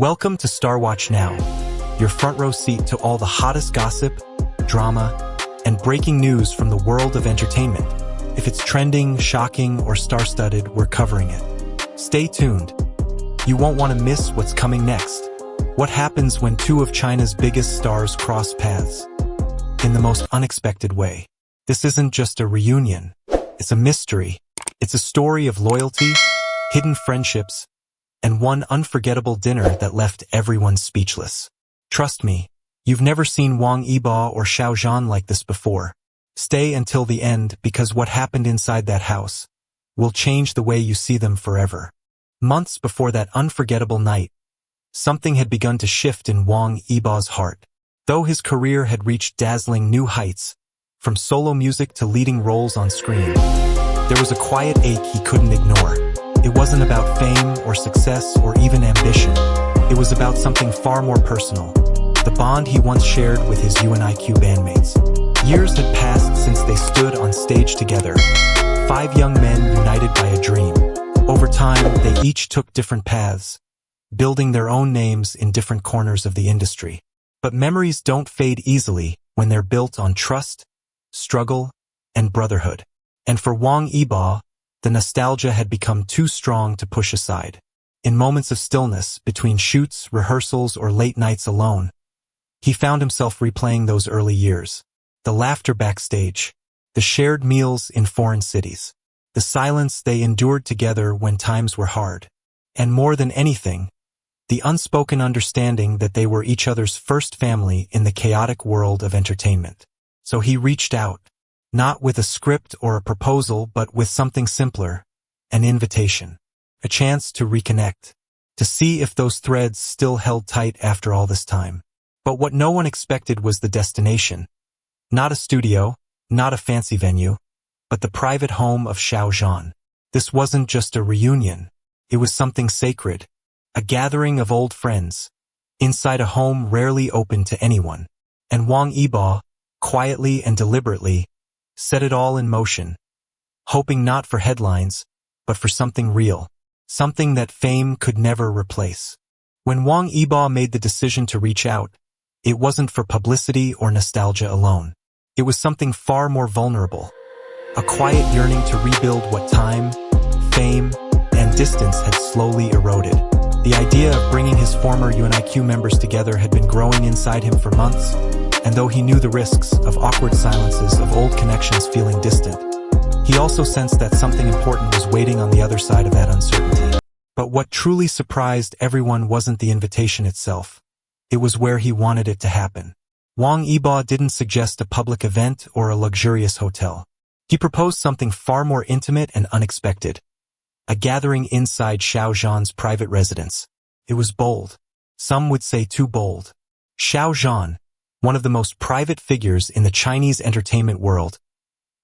Welcome to Star Watch Now, your front row seat to all the hottest gossip, drama, and breaking news from the world of entertainment. If it's trending, shocking, or star-studded, we're covering it. Stay tuned. You won't want to miss what's coming next. What happens when two of China's biggest stars cross paths? In the most unexpected way. This isn't just a reunion. It's a mystery. It's a story of loyalty, hidden friendships, and one unforgettable dinner that left everyone speechless. Trust me, you've never seen Wang Yibo or Xiao Zhan like this before. Stay until the end because what happened inside that house will change the way you see them forever. Months before that unforgettable night, something had begun to shift in Wang Yibo's heart. Though his career had reached dazzling new heights, from solo music to leading roles on screen, there was a quiet ache he couldn't ignore. It wasn't about fame or success or even ambition. It was about something far more personal. The bond he once shared with his UNIQ bandmates. Years had passed since they stood on stage together. 5 young men united by a dream. Over time, they each took different paths, building their own names in different corners of the industry. But memories don't fade easily when they're built on trust, struggle, and brotherhood. And for Wang Yibo, the nostalgia had become too strong to push aside. In moments of stillness, between shoots, rehearsals, or late nights alone, he found himself replaying those early years. The laughter backstage, the shared meals in foreign cities, the silence they endured together when times were hard, and more than anything, the unspoken understanding that they were each other's first family in the chaotic world of entertainment. So he reached out, not with a script or a proposal, but with something simpler, an invitation, a chance to reconnect, to see if those threads still held tight after all this time. But what no one expected was the destination. Not a studio, not a fancy venue, but the private home of Xiao Zhan. This wasn't just a reunion. It was something sacred, a gathering of old friends, inside a home rarely open to anyone. And Wang Yibo, quietly and deliberately, set it all in motion, hoping not for headlines, but for something real, something that fame could never replace. When Wang Yibo made the decision to reach out, it wasn't for publicity or nostalgia alone. It was something far more vulnerable, a quiet yearning to rebuild what time, fame, and distance had slowly eroded. The idea of bringing his former UNIQ members together had been growing inside him for months, and though he knew the risks of awkward silences, of old connections feeling distant, he also sensed that something important was waiting on the other side of that uncertainty. But what truly surprised everyone wasn't the invitation itself. It was where he wanted it to happen. Wang Yibo didn't suggest a public event or a luxurious hotel. He proposed something far more intimate and unexpected, a gathering inside Xiao Zhan's private residence. It was bold. Some would say too bold. Xiao Zhan, one of the most private figures in the Chinese entertainment world,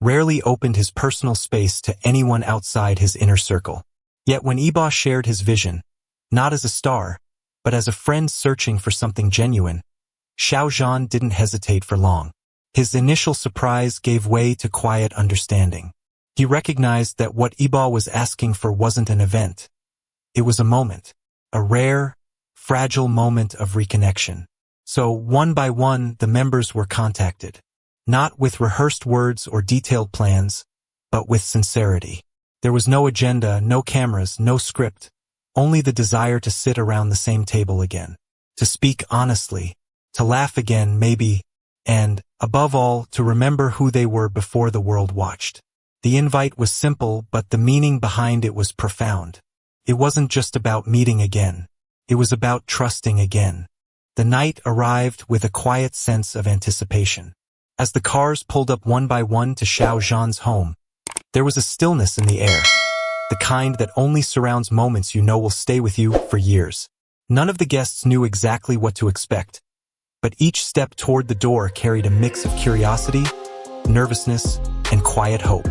rarely opened his personal space to anyone outside his inner circle. Yet when Yibo shared his vision, not as a star, but as a friend searching for something genuine, Xiao Zhan didn't hesitate for long. His initial surprise gave way to quiet understanding. He recognized that what Yibo was asking for wasn't an event. It was a moment, a rare, fragile moment of reconnection. So, one by one, the members were contacted, not with rehearsed words or detailed plans, but with sincerity. There was no agenda, no cameras, no script, only the desire to sit around the same table again, to speak honestly, to laugh again, maybe, and, above all, to remember who they were before the world watched. The invite was simple, but the meaning behind it was profound. It wasn't just about meeting again. It was about trusting again. The night arrived with a quiet sense of anticipation. As the cars pulled up one by one to Xiao Zhan's home, there was a stillness in the air, the kind that only surrounds moments you know will stay with you for years. None of the guests knew exactly what to expect, but each step toward the door carried a mix of curiosity, nervousness, and quiet hope.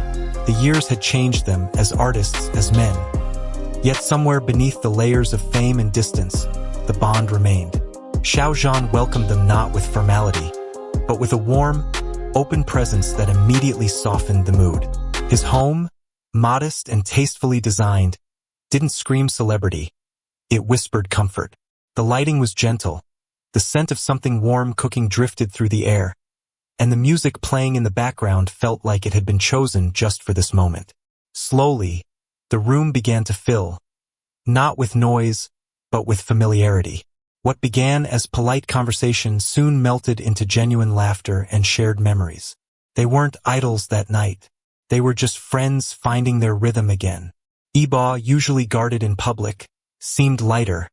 The years had changed them as artists, as men. Yet somewhere beneath the layers of fame and distance, the bond remained. Xiao Zhan welcomed them not with formality, but with a warm, open presence that immediately softened the mood. His home, modest and tastefully designed, didn't scream celebrity. It whispered comfort. The lighting was gentle. The scent of something warm cooking drifted through the air, and the music playing in the background felt like it had been chosen just for this moment. Slowly, the room began to fill, not with noise, but with familiarity. What began as polite conversation soon melted into genuine laughter and shared memories. They weren't idols that night. They were just friends finding their rhythm again. Yibo, usually guarded in public, seemed lighter,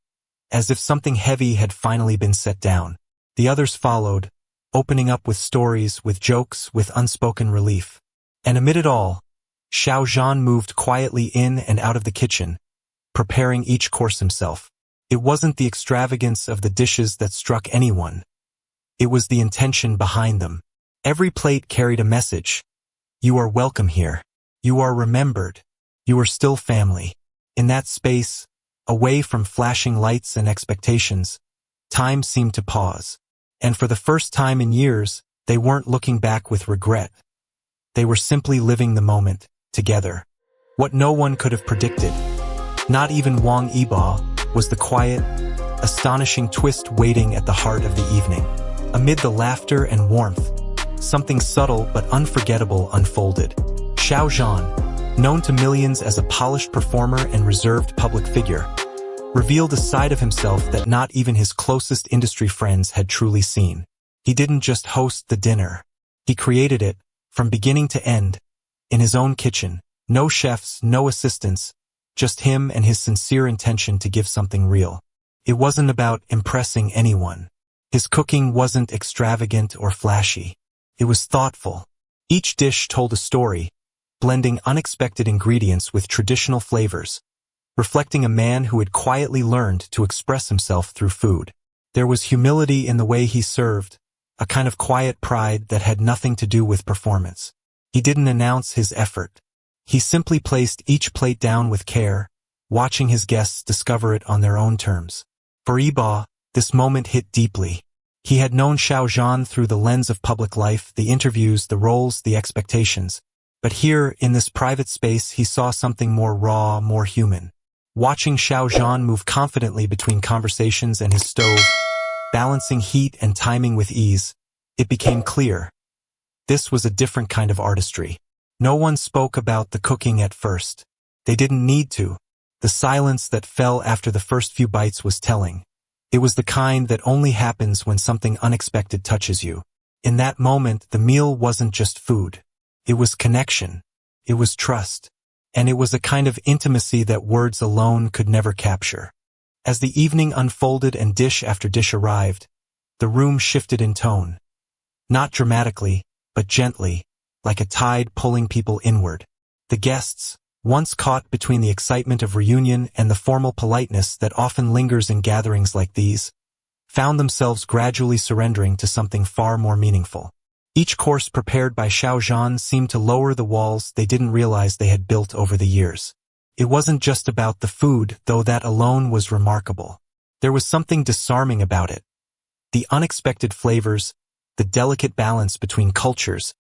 as if something heavy had finally been set down. The others followed, opening up with stories, with jokes, with unspoken relief. And amid it all, Xiao Zhan moved quietly in and out of the kitchen, preparing each course himself. It wasn't the extravagance of the dishes that struck anyone. It was the intention behind them. Every plate carried a message. You are welcome here. You are remembered. You are still family. In that space, away from flashing lights and expectations, time seemed to pause. And for the first time in years, they weren't looking back with regret. They were simply living the moment, together. What no one could have predicted, not even Wang Yibo, was the quiet, astonishing twist waiting at the heart of the evening. Amid the laughter and warmth, something subtle but unforgettable unfolded. Xiao Zhan, known to millions as a polished performer and reserved public figure, revealed a side of himself that not even his closest industry friends had truly seen. He didn't just host the dinner. He created it, from beginning to end, in his own kitchen. No chefs, no assistants, just him and his sincere intention to give something real. It wasn't about impressing anyone. His cooking wasn't extravagant or flashy. It was thoughtful. Each dish told a story, blending unexpected ingredients with traditional flavors, reflecting a man who had quietly learned to express himself through food. There was humility in the way he served, a kind of quiet pride that had nothing to do with performance. He didn't announce his effort. He simply placed each plate down with care, watching his guests discover it on their own terms. For Yibo, this moment hit deeply. He had known Xiao Zhan through the lens of public life, the interviews, the roles, the expectations. But here, in this private space, he saw something more raw, more human. Watching Xiao Zhan move confidently between conversations and his stove, balancing heat and timing with ease, it became clear. This was a different kind of artistry. No one spoke about the cooking at first. They didn't need to. The silence that fell after the first few bites was telling. It was the kind that only happens when something unexpected touches you. In that moment, the meal wasn't just food. It was connection. It was trust. And it was a kind of intimacy that words alone could never capture. As the evening unfolded and dish after dish arrived, the room shifted in tone. Not dramatically, but gently, like a tide pulling people inward. The guests, once caught between the excitement of reunion and the formal politeness that often lingers in gatherings like these, found themselves gradually surrendering to something far more meaningful. Each course prepared by Xiao Zhan seemed to lower the walls they didn't realize they had built over the years. It wasn't just about the food, though that alone was remarkable. There was something disarming about it. The unexpected flavors, the delicate balance between cultures,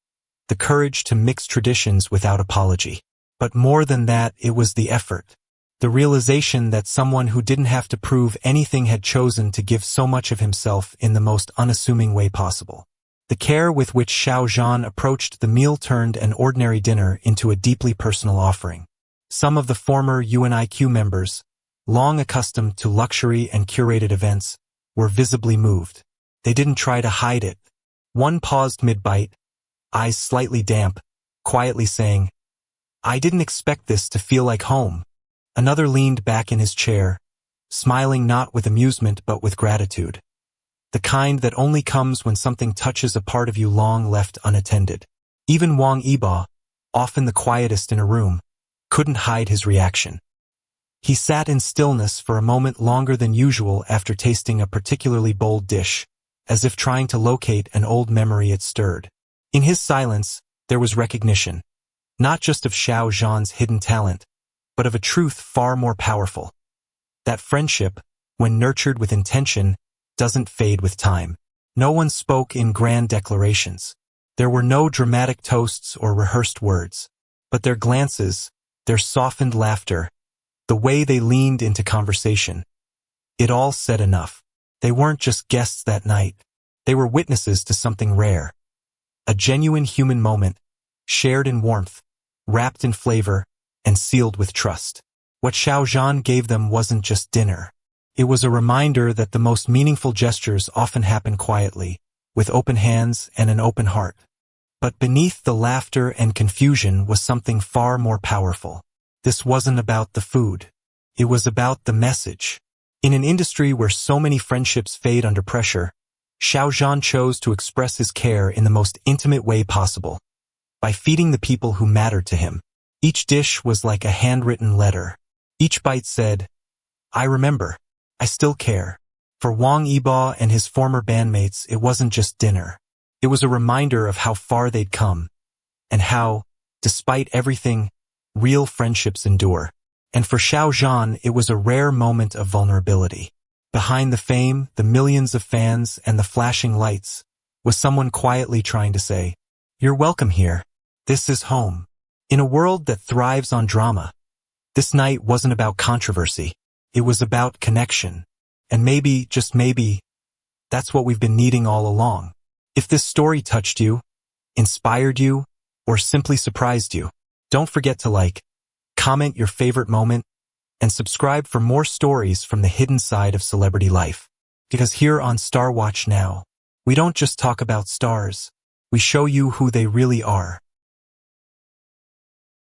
the courage to mix traditions without apology. But more than that, it was the effort. The realization that someone who didn't have to prove anything had chosen to give so much of himself in the most unassuming way possible. The care with which Xiao Zhan approached the meal turned an ordinary dinner into a deeply personal offering. Some of the former UNIQ members, long accustomed to luxury and curated events, were visibly moved. They didn't try to hide it. One paused mid-bite, eyes slightly damp, quietly saying, "I didn't expect this to feel like home." Another leaned back in his chair, smiling not with amusement but with gratitude. The kind that only comes when something touches a part of you long left unattended. Even Wang Yibo, often the quietest in a room, couldn't hide his reaction. He sat in stillness for a moment longer than usual after tasting a particularly bold dish, as if trying to locate an old memory it stirred. In his silence, there was recognition, not just of Xiao Zhan's hidden talent, but of a truth far more powerful. That friendship, when nurtured with intention, doesn't fade with time. No one spoke in grand declarations. There were no dramatic toasts or rehearsed words. But their glances, their softened laughter, the way they leaned into conversation, It all said enough. They weren't just guests that night. They were witnesses to something rare. A genuine human moment, shared in warmth, wrapped in flavor, and sealed with trust. What Xiao Zhan gave them wasn't just dinner. It was a reminder that the most meaningful gestures often happen quietly, with open hands and an open heart. But beneath the laughter and confusion was something far more powerful. This wasn't about the food. It was about the message. In an industry where so many friendships fade under pressure, Xiao Zhan chose to express his care in the most intimate way possible, by feeding the people who mattered to him. Each dish was like a handwritten letter. Each bite said, "I remember. I still care." For Wang Yibo and his former bandmates, it wasn't just dinner. It was a reminder of how far they'd come, and how, despite everything, real friendships endure. And for Xiao Zhan, it was a rare moment of vulnerability. Behind the fame, the millions of fans, and the flashing lights, was someone quietly trying to say, "You're welcome here. This is home." In a world that thrives on drama, this night wasn't about controversy. It was about connection. And maybe, just maybe, that's what we've been needing all along. If this story touched you, inspired you, or simply surprised you, don't forget to like, comment your favorite moment, and subscribe for more stories from the hidden side of celebrity life. Because here on Star Watch Now, we don't just talk about stars, we show you who they really are.